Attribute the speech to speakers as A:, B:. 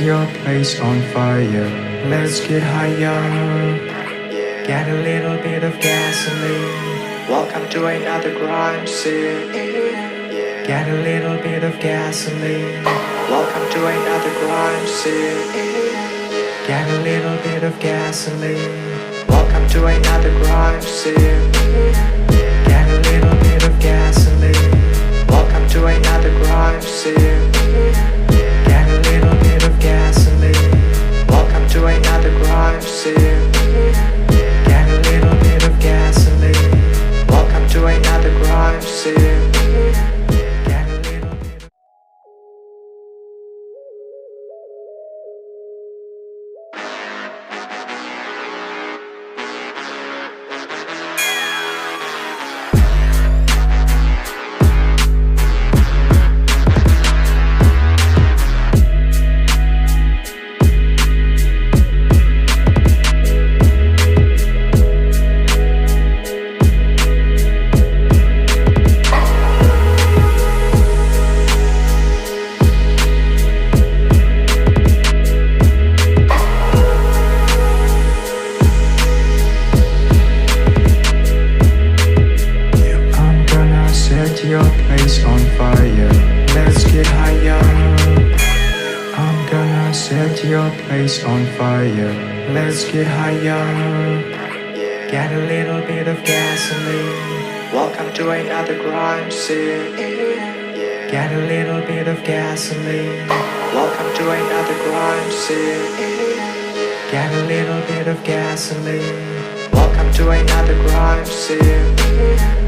A: set your place on fire. Let's get higher. Get a little bit of gasoline. Welcome to another crime scene. Get a little bit of gasoline. Welcome to another crime scene. Get a little bit of gasoline. Welcome to another crime scene. Get a little bit of gasoline. Welcome to another crime scene. Get a little bit of gasoline. Welcome to another crime scene. Get a little bit of gasoline. Welcome to another crime scene. Get a little bit of your place on fire. Let's get higher. I'm gonna set your place on fire. Let's get higher. Get a little bit of gasoline. Welcome to another crime scene. Get a little bit of gasoline. Welcome to another crime scene. Get a little bit of gasoline. Welcome to another crime scene.